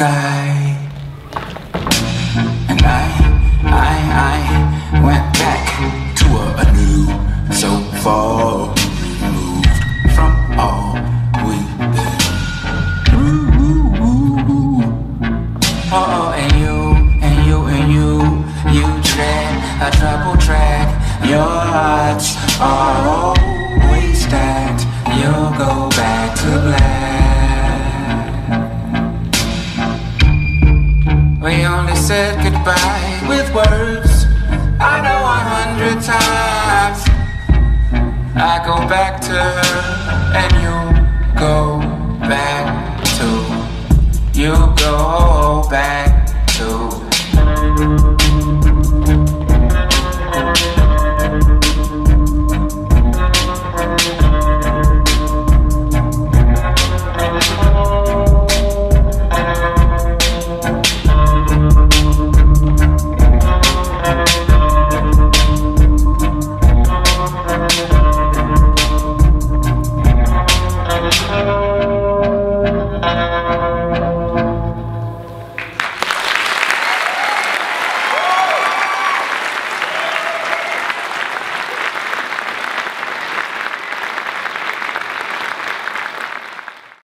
sky. And I went back to a new, so far removed from all we did. Oh, and you tread a trouble track. Your hearts are always stacked. You'll go back to black. We only said goodbye with words.